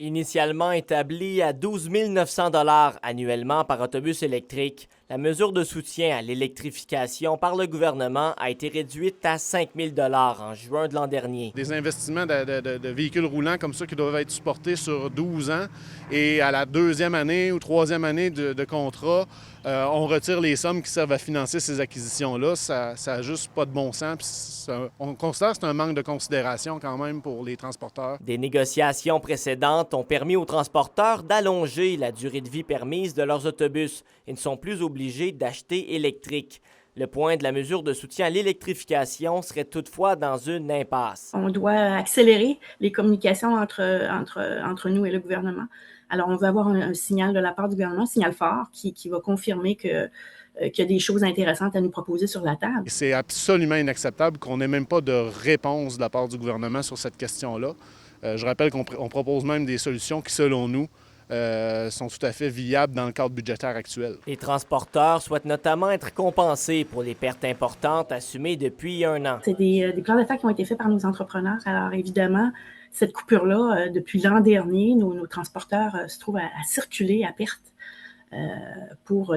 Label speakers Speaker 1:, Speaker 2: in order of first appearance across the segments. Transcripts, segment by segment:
Speaker 1: Initialement établie à 12 900 annuellement par autobus électrique, la mesure de soutien à l'électrification par le gouvernement a été réduite à 5 000 en juin de l'an dernier.
Speaker 2: Des investissements de véhicules roulants comme ça qui doivent être supportés sur 12 ans et à la deuxième année ou troisième année de contrat, on retire les sommes qui servent à financer ces acquisitions-là. Ça n'a juste pas de bon sens. On considère que c'est un manque de considération quand même pour les transporteurs.
Speaker 1: Des négociations précédentes ont permis aux transporteurs d'allonger la durée de vie permise de leurs autobus et ne sont plus obligés d'acheter électrique. Le point de la mesure de soutien à l'électrification serait toutefois dans une impasse.
Speaker 3: On doit accélérer les communications entre nous et le gouvernement. Alors, on veut avoir un signal de la part du gouvernement, un signal fort qui va confirmer qu'il y a des choses intéressantes à nous proposer sur la table.
Speaker 2: C'est absolument inacceptable qu'on n'ait même pas de réponse de la part du gouvernement sur cette question-là. Je rappelle qu'on propose même des solutions qui, selon nous, sont tout à fait viables dans le cadre budgétaire actuel.
Speaker 1: Les transporteurs souhaitent notamment être compensés pour les pertes importantes assumées depuis un an.
Speaker 3: C'est des plans d'affaires qui ont été faits par nos entrepreneurs. Alors évidemment, cette coupure-là, depuis l'an dernier, nos transporteurs se trouvent à circuler à perte pour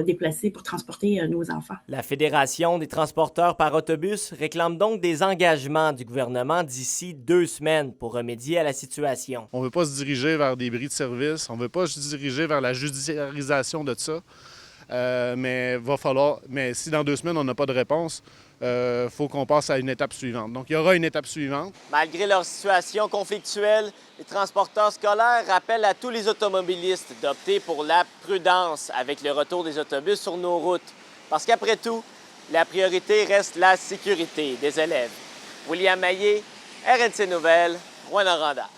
Speaker 3: transporter nos enfants.
Speaker 1: La Fédération des transporteurs par autobus réclame donc des engagements du gouvernement d'ici 2 semaines pour remédier à la situation.
Speaker 2: On ne veut pas se diriger vers des bris de service, on ne veut pas se diriger vers la judiciarisation de ça, mais si dans 2 semaines on n'a pas de réponse, faut qu'on passe à une étape suivante. Donc il y aura une étape suivante.
Speaker 1: Malgré leur situation conflictuelle, les transporteurs scolaires rappellent à tous les automobilistes d'opter pour la prudence avec le retour des autobus sur nos routes. Parce qu'après tout, la priorité reste la sécurité des élèves. William Maillé, RNC Nouvelles, Rouyn-Noranda.